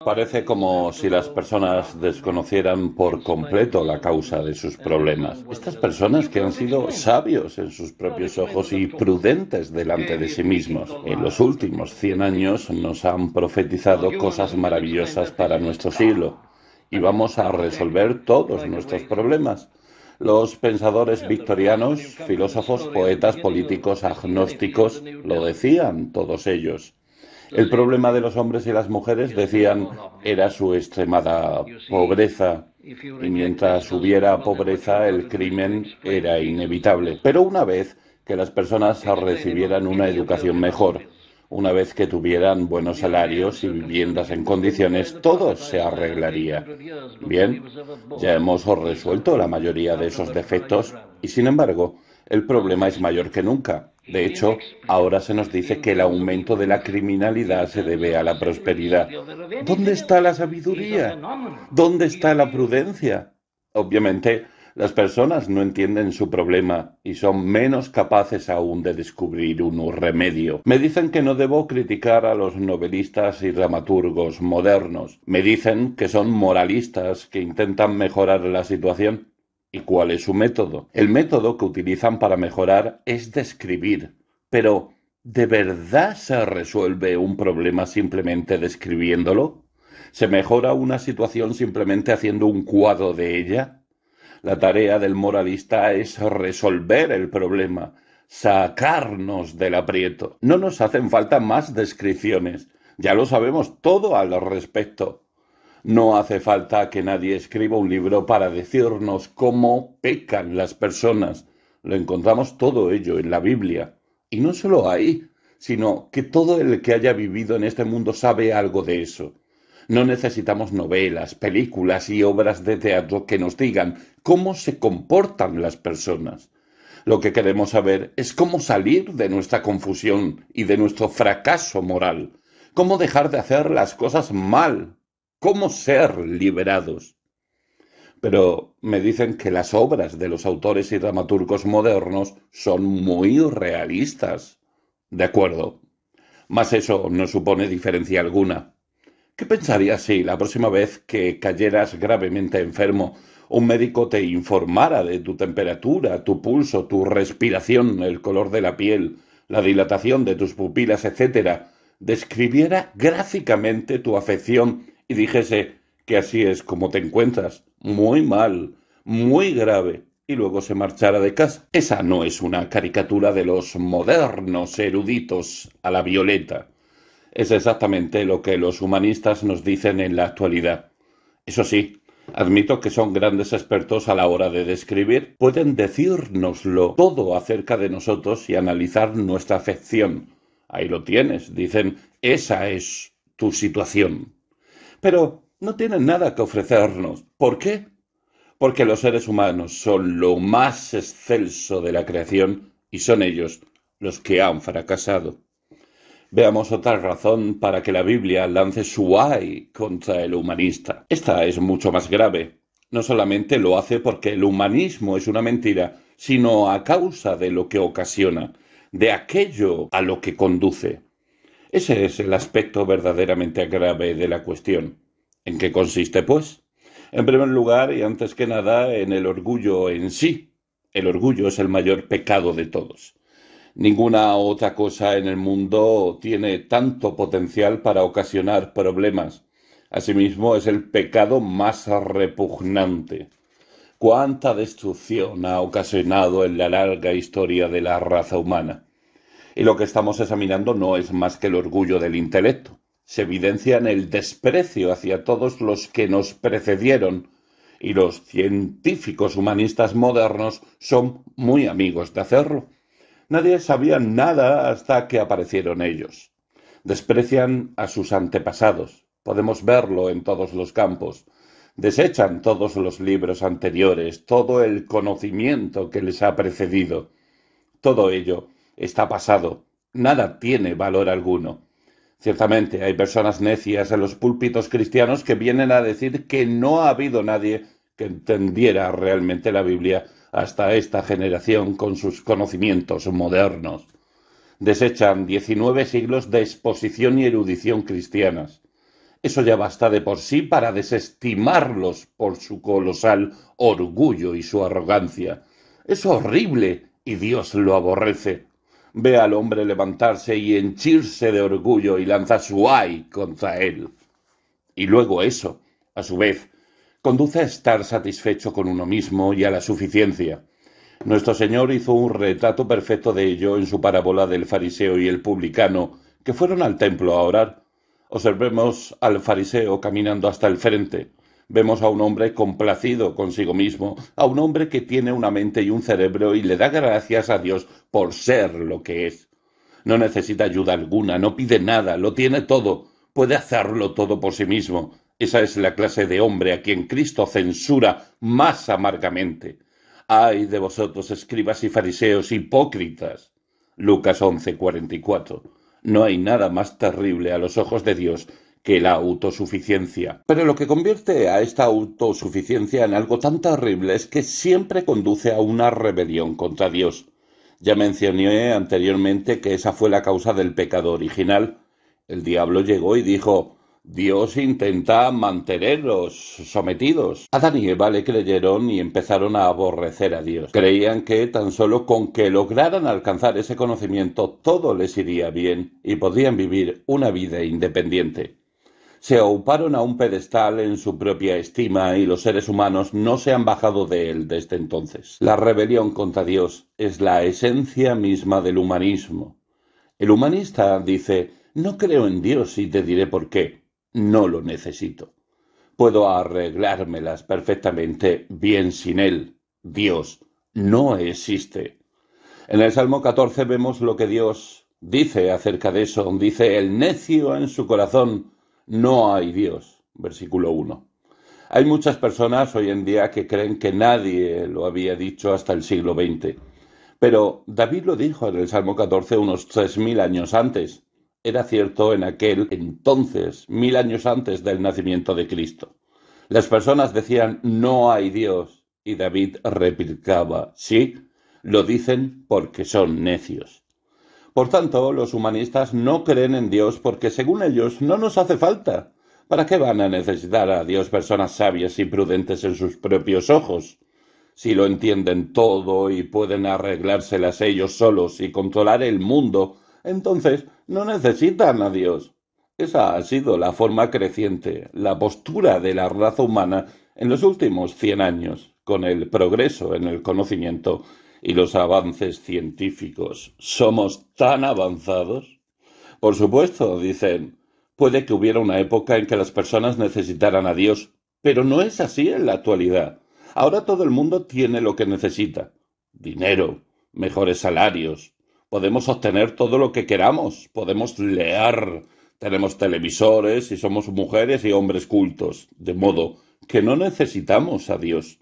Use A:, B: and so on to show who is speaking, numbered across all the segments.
A: Parece como si las personas desconocieran por completo la causa de sus problemas. Estas personas que han sido sabios en sus propios ojos y prudentes delante de sí mismos, en los últimos 100 años nos han profetizado cosas maravillosas para nuestro siglo y vamos a resolver todos nuestros problemas. Los pensadores victorianos, filósofos, poetas, políticos, agnósticos, lo decían todos ellos. El problema de los hombres y las mujeres, decían, era su extremada pobreza, y mientras hubiera pobreza, el crimen era inevitable. Pero una vez que las personas recibieran una educación mejor, una vez que tuvieran buenos salarios y viviendas en condiciones, todo se arreglaría. Bien, ya hemos resuelto la mayoría de esos defectos y, sin embargo, el problema es mayor que nunca. De hecho, ahora se nos dice que el aumento de la criminalidad se debe a la prosperidad. ¿Dónde está la sabiduría? ¿Dónde está la prudencia? Obviamente, las personas no entienden su problema y son menos capaces aún de descubrir un remedio. Me dicen que no debo criticar a los novelistas y dramaturgos modernos. Me dicen que son moralistas que intentan mejorar la situación. ¿Y cuál es su método? El método que utilizan para mejorar es describir. Pero, ¿de verdad se resuelve un problema simplemente describiéndolo? ¿Se mejora una situación simplemente haciendo un cuadro de ella? La tarea del moralista es resolver el problema, sacarnos del aprieto. No nos hacen falta más descripciones. Ya lo sabemos todo al respecto. No hace falta que nadie escriba un libro para decirnos cómo pecan las personas. Lo encontramos todo ello en la Biblia. Y no solo ahí, sino que todo el que haya vivido en este mundo sabe algo de eso. No necesitamos novelas, películas y obras de teatro que nos digan cómo se comportan las personas. Lo que queremos saber es cómo salir de nuestra confusión y de nuestro fracaso moral, cómo dejar de hacer las cosas mal, cómo ser liberados. Pero me dicen que las obras de los autores y dramaturgos modernos son muy realistas. De acuerdo, mas eso no supone diferencia alguna. ¿Qué pensarías si la próxima vez que cayeras gravemente enfermo, un médico te informara de tu temperatura, tu pulso, tu respiración, el color de la piel, la dilatación de tus pupilas, etcétera, describiera gráficamente tu afección y dijese que así es como te encuentras, muy mal, muy grave, y luego se marchara de casa? Esa no es una caricatura de los modernos eruditos a la violeta. Es exactamente lo que los humanistas nos dicen en la actualidad. Eso sí, admito que son grandes expertos a la hora de describir. Pueden decírnoslo todo acerca de nosotros y analizar nuestra afección. Ahí lo tienes, dicen, esa es tu situación. Pero no tienen nada que ofrecernos. ¿Por qué? Porque los seres humanos son lo más excelso de la creación y son ellos los que han fracasado. Veamos otra razón para que la Biblia lance su ay contra el humanista. Esta es mucho más grave. No solamente lo hace porque el humanismo es una mentira, sino a causa de lo que ocasiona, de aquello a lo que conduce. Ese es el aspecto verdaderamente grave de la cuestión. ¿En qué consiste, pues? En primer lugar, y antes que nada, en el orgullo en sí. El orgullo es el mayor pecado de todos. Ninguna otra cosa en el mundo tiene tanto potencial para ocasionar problemas. Asimismo, es el pecado más repugnante. ¿Cuánta destrucción ha ocasionado en la larga historia de la raza humana? Y lo que estamos examinando no es más que el orgullo del intelecto. Se evidencia en el desprecio hacia todos los que nos precedieron, y los científicos humanistas modernos son muy amigos de hacerlo. Nadie sabía nada hasta que aparecieron ellos. Desprecian a sus antepasados. Podemos verlo en todos los campos. Desechan todos los libros anteriores, todo el conocimiento que les ha precedido. Todo ello está pasado. Nada tiene valor alguno. Ciertamente hay personas necias en los púlpitos cristianos que vienen a decir que no ha habido nadie que entendiera realmente la Biblia hasta esta generación con sus conocimientos modernos. Desechan 19 siglos de exposición y erudición cristianas. Eso ya basta de por sí para desestimarlos por su colosal orgullo y su arrogancia. Es horrible y Dios lo aborrece. Ve al hombre levantarse y henchirse de orgullo y lanza su ay contra él. Y luego eso, a su vez, conduce a estar satisfecho con uno mismo y a la suficiencia. Nuestro Señor hizo un retrato perfecto de ello en su parábola del fariseo y el publicano, que fueron al templo a orar. Observemos al fariseo caminando hasta el frente. Vemos a un hombre complacido consigo mismo, a un hombre que tiene una mente y un cerebro y le da gracias a Dios por ser lo que es. No necesita ayuda alguna, no pide nada, lo tiene todo, puede hacerlo todo por sí mismo. Esa es la clase de hombre a quien Cristo censura más amargamente. ¡Ay de vosotros, escribas y fariseos hipócritas! Lucas 11:44. No hay nada más terrible a los ojos de Dios que la autosuficiencia. Pero lo que convierte a esta autosuficiencia en algo tan terrible es que siempre conduce a una rebelión contra Dios. Ya mencioné anteriormente que esa fue la causa del pecado original. El diablo llegó y dijo: Dios intenta manteneros sometidos. Adán y Eva le creyeron y empezaron a aborrecer a Dios. Creían que tan solo con que lograran alcanzar ese conocimiento todo les iría bien y podrían vivir una vida independiente. Se auparon a un pedestal en su propia estima y los seres humanos no se han bajado de él desde entonces. La rebelión contra Dios es la esencia misma del humanismo. El humanista dice: no creo en Dios y te diré por qué. No lo necesito. Puedo arreglármelas perfectamente bien sin él. Dios no existe. En el Salmo 14 vemos lo que Dios dice acerca de eso. Dice: el necio en su corazón, no hay Dios. Versículo 1. Hay muchas personas hoy en día que creen que nadie lo había dicho hasta el siglo XX. Pero David lo dijo en el Salmo 14 unos 3000 años antes. Era cierto en aquel entonces, 1000 años antes del nacimiento de Cristo. Las personas decían: no hay Dios. Y David replicaba: sí, lo dicen porque son necios. Por tanto, los humanistas no creen en Dios porque, según ellos, no nos hace falta. ¿Para qué van a necesitar a Dios personas sabias y prudentes en sus propios ojos? Si lo entienden todo y pueden arreglárselas ellos solos y controlar el mundo, entonces no necesitan a Dios. Esa ha sido la forma creciente, la postura de la raza humana en los últimos 100 años, con el progreso en el conocimiento y los avances científicos. ¿Somos tan avanzados? Por supuesto, dicen, puede que hubiera una época en que las personas necesitaran a Dios, pero no es así en la actualidad. Ahora todo el mundo tiene lo que necesita: dinero, mejores salarios, podemos obtener todo lo que queramos, podemos leer, tenemos televisores y somos mujeres y hombres cultos, de modo que no necesitamos a Dios.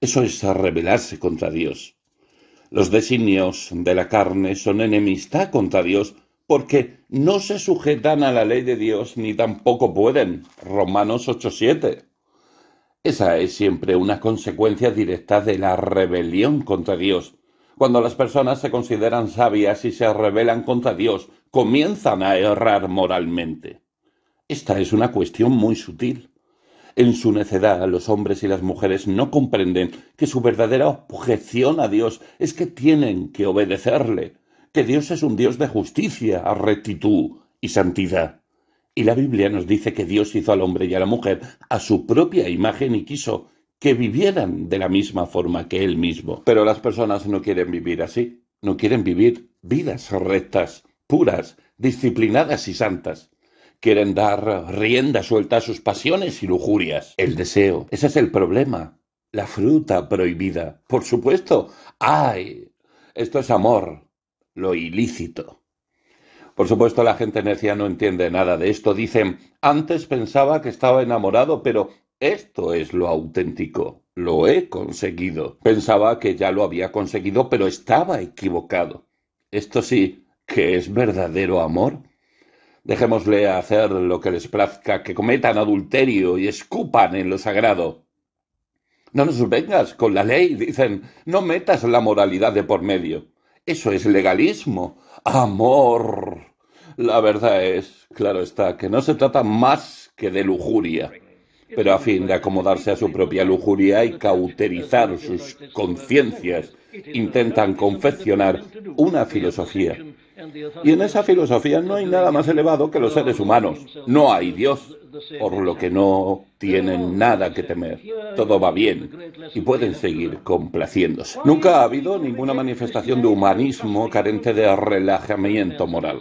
A: Eso es rebelarse contra Dios. Los designios de la carne son enemistad contra Dios porque no se sujetan a la ley de Dios ni tampoco pueden. Romanos 8:7. Esa es siempre una consecuencia directa de la rebelión contra Dios. Cuando las personas se consideran sabias y se rebelan contra Dios, comienzan a errar moralmente. Esta es una cuestión muy sutil. En su necedad, los hombres y las mujeres no comprenden que su verdadera objeción a Dios es que tienen que obedecerle, que Dios es un Dios de justicia, rectitud y santidad. Y la Biblia nos dice que Dios hizo al hombre y a la mujer a su propia imagen y quiso que vivieran de la misma forma que él mismo. Pero las personas no quieren vivir así, no quieren vivir vidas rectas, puras, disciplinadas y santas. Quieren dar rienda suelta a sus pasiones y lujurias. El deseo, ese es el problema. La fruta prohibida. Por supuesto. ¡Ay! Esto es amor. Lo ilícito. Por supuesto, la gente necia no entiende nada de esto. Dicen: antes pensaba que estaba enamorado, pero esto es lo auténtico. Lo he conseguido. Pensaba que ya lo había conseguido, pero estaba equivocado. Esto sí que es verdadero amor. Dejémosle hacer lo que les plazca, que cometan adulterio y escupan en lo sagrado. No nos vengas con la ley, dicen, no metas la moralidad de por medio. Eso es legalismo. Amor. La verdad es, claro está, que no se trata más que de lujuria, pero a fin de acomodarse a su propia lujuria y cauterizar sus conciencias, intentan confeccionar una filosofía. Y en esa filosofía no hay nada más elevado que los seres humanos. No hay Dios, por lo que no tienen nada que temer. Todo va bien y pueden seguir complaciéndose. Nunca ha habido ninguna manifestación de humanismo carente de relajamiento moral.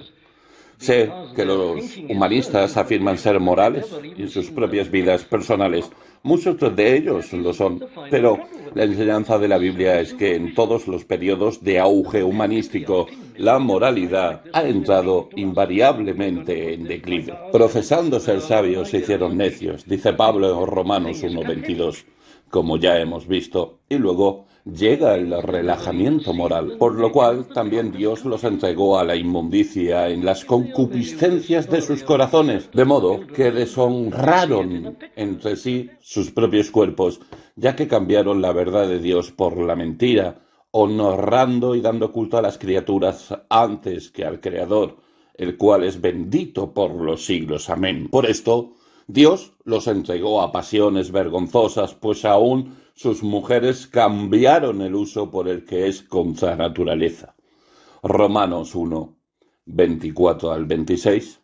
A: Sé que los humanistas afirman ser morales y en sus propias vidas personales. Muchos de ellos lo son, pero la enseñanza de la Biblia es que en todos los periodos de auge humanístico la moralidad ha entrado invariablemente en declive. Profesando ser sabios se hicieron necios, dice Pablo en Romanos 1:22, como ya hemos visto, y luego llega el relajamiento moral, por lo cual también Dios los entregó a la inmundicia en las concupiscencias de sus corazones, de modo que deshonraron entre sí sus propios cuerpos, ya que cambiaron la verdad de Dios por la mentira, honrando y dando culto a las criaturas antes que al Creador, el cual es bendito por los siglos. Amén. Por esto, Dios los entregó a pasiones vergonzosas, pues aún sus mujeres cambiaron el uso por el que es contra naturaleza. Romanos 1:24-26.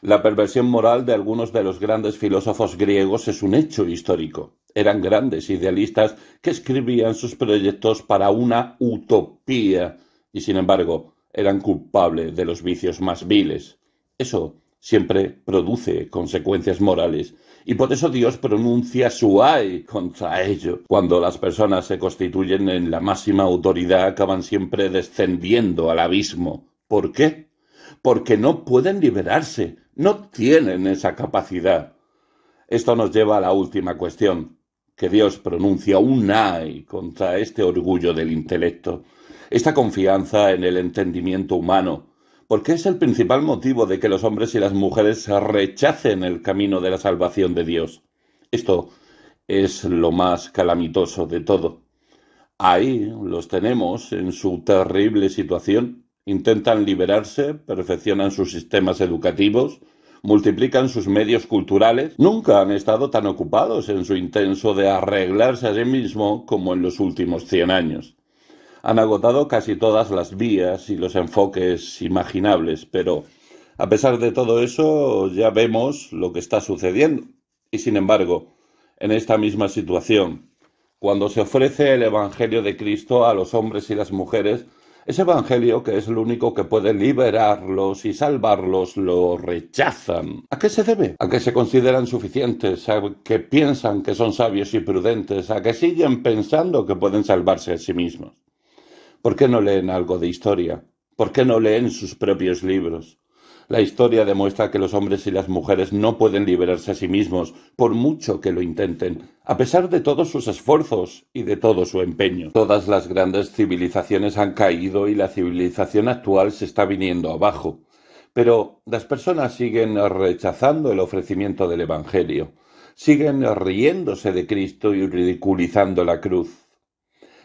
A: La perversión moral de algunos de los grandes filósofos griegos es un hecho histórico. Eran grandes idealistas que escribían sus proyectos para una utopía y, sin embargo, eran culpables de los vicios más viles. Eso siempre produce consecuencias morales y por eso Dios pronuncia su ay contra ello. Cuando las personas se constituyen en la máxima autoridad acaban siempre descendiendo al abismo. ¿Por qué? Porque no pueden liberarse, no tienen esa capacidad. Esto nos lleva a la última cuestión, que Dios pronuncia un ay contra este orgullo del intelecto, esta confianza en el entendimiento humano, porque es el principal motivo de que los hombres y las mujeres rechacen el camino de la salvación de Dios. Esto es lo más calamitoso de todo. Ahí los tenemos en su terrible situación. Intentan liberarse, perfeccionan sus sistemas educativos, multiplican sus medios culturales. Nunca han estado tan ocupados en su intento de arreglarse a sí mismo como en los últimos 100 años. Han agotado casi todas las vías y los enfoques imaginables, pero a pesar de todo eso ya vemos lo que está sucediendo. Y sin embargo, en esta misma situación, cuando se ofrece el Evangelio de Cristo a los hombres y las mujeres, ese Evangelio, que es lo único que puede liberarlos y salvarlos, lo rechazan. ¿A qué se debe? ¿A que se consideran suficientes? ¿A que piensan que son sabios y prudentes? ¿A que siguen pensando que pueden salvarse a sí mismos? ¿Por qué no leen algo de historia? ¿Por qué no leen sus propios libros? La historia demuestra que los hombres y las mujeres no pueden liberarse a sí mismos, por mucho que lo intenten, a pesar de todos sus esfuerzos y de todo su empeño. Todas las grandes civilizaciones han caído y la civilización actual se está viniendo abajo. Pero las personas siguen rechazando el ofrecimiento del Evangelio, siguen riéndose de Cristo y ridiculizando la cruz.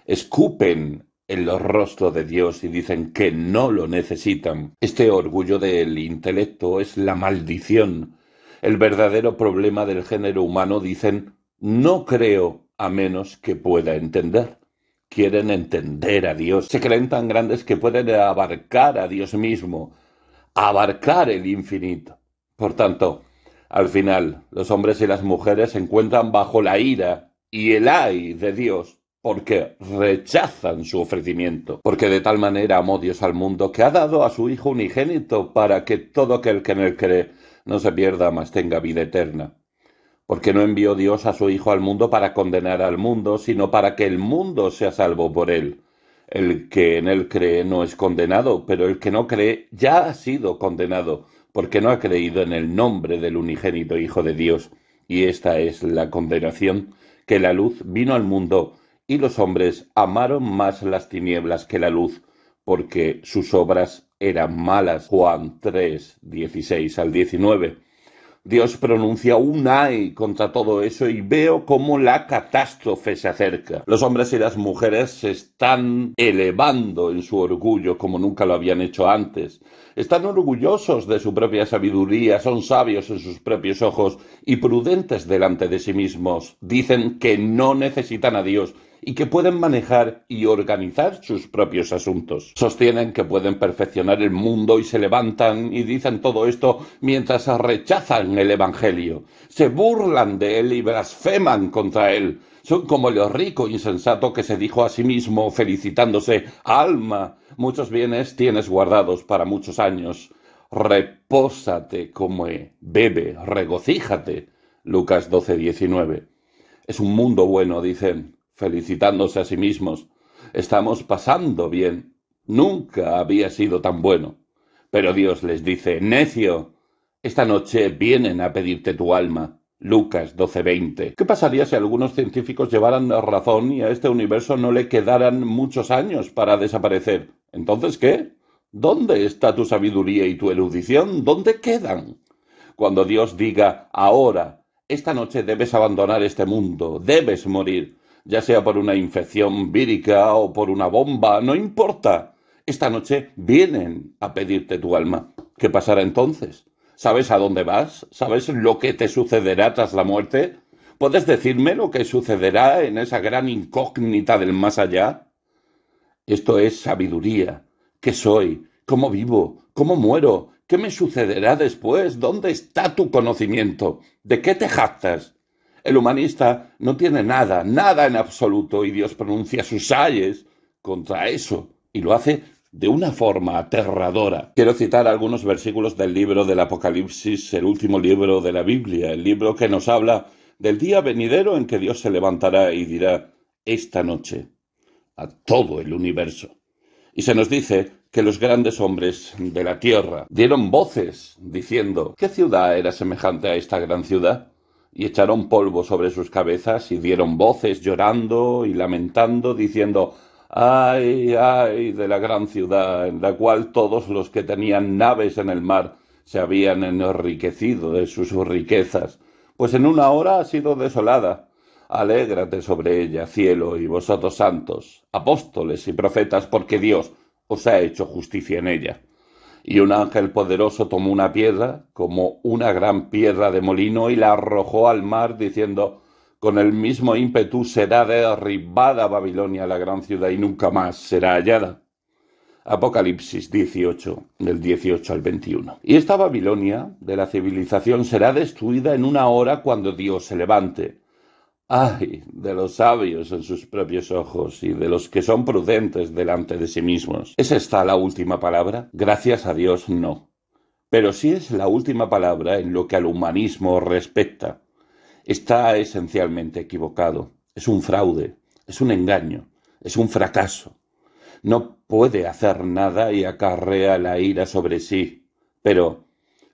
A: Escupen en los rostros de Dios y dicen que no lo necesitan. Este orgullo del intelecto es la maldición. El verdadero problema del género humano, dicen, no creo a menos que pueda entender. Quieren entender a Dios. Se creen tan grandes que pueden abarcar a Dios mismo, abarcar el infinito. Por tanto, al final, los hombres y las mujeres se encuentran bajo la ira y el ay de Dios porque rechazan su ofrecimiento, porque de tal manera amó Dios al mundo que ha dado a su Hijo unigénito para que todo aquel que en él cree no se pierda, mas tenga vida eterna. Porque no envió Dios a su Hijo al mundo para condenar al mundo, sino para que el mundo sea salvo por él. El que en él cree no es condenado, pero el que no cree ya ha sido condenado, porque no ha creído en el nombre del unigénito Hijo de Dios. Y esta es la condenación, que la luz vino al mundo, y los hombres amaron más las tinieblas que la luz, porque sus obras eran malas. Juan 3:16-19. Dios pronuncia un ay contra todo eso y veo cómo la catástrofe se acerca. Los hombres y las mujeres se están elevando en su orgullo como nunca lo habían hecho antes. Están orgullosos de su propia sabiduría, son sabios en sus propios ojos y prudentes delante de sí mismos. Dicen que no necesitan a Dios y que pueden manejar y organizar sus propios asuntos. Sostienen que pueden perfeccionar el mundo y se levantan y dicen todo esto mientras rechazan el Evangelio. Se burlan de él y blasfeman contra él. Son como el rico insensato que se dijo a sí mismo, felicitándose: Alma, muchos bienes tienes guardados para muchos años. Repósate, come, bebe, regocíjate. Lucas 12:19. Es un mundo bueno, dicen, felicitándose a sí mismos. Estamos pasando bien. Nunca había sido tan bueno. Pero Dios les dice: necio, esta noche vienen a pedirte tu alma. Lucas 12:20. ¿Qué pasaría si algunos científicos llevaran razón y a este universo no le quedaran muchos años para desaparecer? ¿Entonces qué? ¿Dónde está tu sabiduría y tu erudición? ¿Dónde quedan? Cuando Dios diga: ahora, esta noche debes abandonar este mundo, debes morir, ya sea por una infección vírica o por una bomba, no importa. Esta noche vienen a pedirte tu alma. ¿Qué pasará entonces? ¿Sabes a dónde vas? ¿Sabes lo que te sucederá tras la muerte? ¿Puedes decirme lo que sucederá en esa gran incógnita del más allá? Esto es sabiduría. ¿Qué soy? ¿Cómo vivo? ¿Cómo muero? ¿Qué me sucederá después? ¿Dónde está tu conocimiento? ¿De qué te jactas? El humanista no tiene nada, nada en absoluto, y Dios pronuncia sus ayes contra eso, y lo hace de una forma aterradora. Quiero citar algunos versículos del libro del Apocalipsis, el último libro de la Biblia, el libro que nos habla del día venidero en que Dios se levantará y dirá: esta noche a todo el universo. Y se nos dice que los grandes hombres de la tierra dieron voces diciendo: ¿qué ciudad era semejante a esta gran ciudad? Y echaron polvo sobre sus cabezas y dieron voces llorando y lamentando, diciendo: ay, ay de la gran ciudad, en la cual todos los que tenían naves en el mar se habían enriquecido de sus riquezas, pues en una hora ha sido desolada. Alégrate sobre ella, cielo, y vosotros santos, apóstoles y profetas, porque Dios os ha hecho justicia en ella. Y un ángel poderoso tomó una piedra, como una gran piedra de molino, y la arrojó al mar, diciendo: con el mismo ímpetu será derribada Babilonia, la gran ciudad, y nunca más será hallada. Apocalipsis 18, del 18 al 21. Y esta Babilonia de la civilización será destruida en una hora cuando Dios se levante. Ay de los sabios en sus propios ojos y de los que son prudentes delante de sí mismos. ¿Es esta la última palabra? Gracias a Dios, no. Pero sí es la última palabra en lo que al humanismo respecta. Está esencialmente equivocado. Es un fraude, es un engaño, es un fracaso. No puede hacer nada y acarrea la ira sobre sí. Pero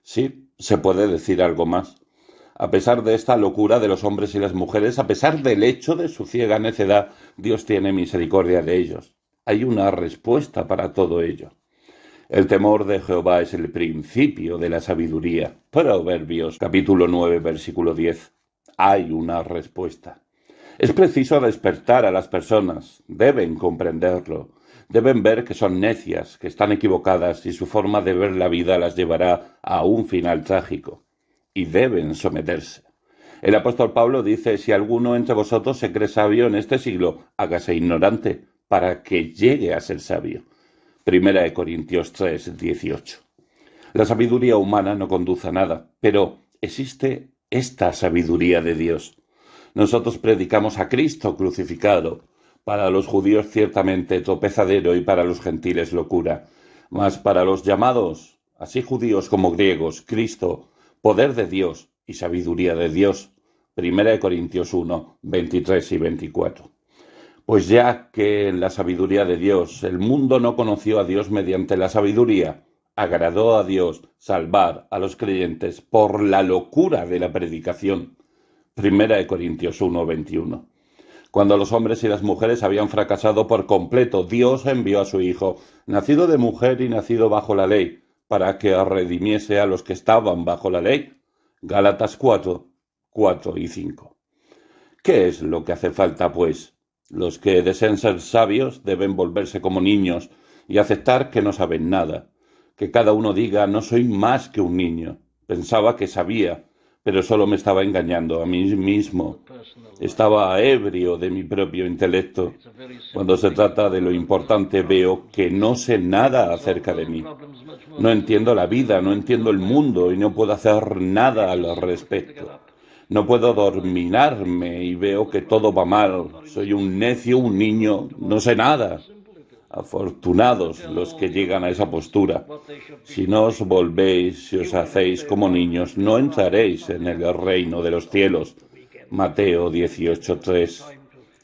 A: sí se puede decir algo más. A pesar de esta locura de los hombres y las mujeres, a pesar del hecho de su ciega necedad, Dios tiene misericordia de ellos. Hay una respuesta para todo ello. El temor de Jehová es el principio de la sabiduría. Proverbios capítulo 9, versículo 10. Hay una respuesta. Es preciso despertar a las personas. Deben comprenderlo. Deben ver que son necias, que están equivocadas y su forma de ver la vida las llevará a un final trágico. Y deben someterse. El apóstol Pablo dice: si alguno entre vosotros se cree sabio en este siglo, hágase ignorante, para que llegue a ser sabio. Primera de Corintios 3, 18. La sabiduría humana no conduce a nada, pero existe esta sabiduría de Dios. Nosotros predicamos a Cristo crucificado, para los judíos ciertamente tropezadero y para los gentiles locura, mas para los llamados, así judíos como griegos, Cristo, poder de Dios y sabiduría de Dios. Primera de Corintios 1, 23 y 24. Pues ya que en la sabiduría de Dios el mundo no conoció a Dios mediante la sabiduría, agradó a Dios salvar a los creyentes por la locura de la predicación. Primera de Corintios 1, 21. Cuando los hombres y las mujeres habían fracasado por completo, Dios envió a su Hijo, nacido de mujer y nacido bajo la ley, para que redimiese a los que estaban bajo la ley. Gálatas 4, 4 y 5. ¿Qué es lo que hace falta, pues? Los que deseen ser sabios deben volverse como niños y aceptar que no saben nada. Que cada uno diga, no soy más que un niño. Pensaba que sabía, pero solo me estaba engañando a mí mismo. Estaba ebrio de mi propio intelecto. Cuando se trata de lo importante, veo que no sé nada acerca de mí. No entiendo la vida, no entiendo el mundo y no puedo hacer nada al respecto. No puedo dominarme y veo que todo va mal. Soy un necio, un niño, no sé nada. Afortunados los que llegan a esa postura. Si no os volvéis y os hacéis como niños, no entraréis en el reino de los cielos. Mateo 18:3.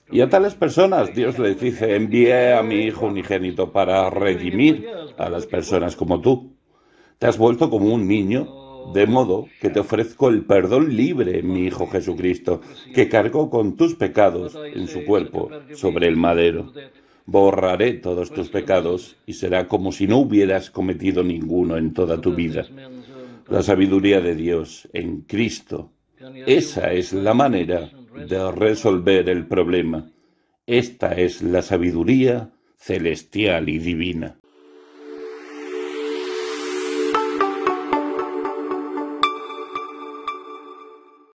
A: Y a tales personas Dios les dice, envié a mi Hijo unigénito para redimir a las personas como tú. Te has vuelto como un niño, de modo que te ofrezco el perdón libre en mi Hijo Jesucristo, que cargó con tus pecados en su cuerpo sobre el madero. Borraré todos tus pecados y será como si no hubieras cometido ninguno en toda tu vida. La sabiduría de Dios en Cristo. Esa es la manera de resolver el problema. Esta es la sabiduría celestial y divina.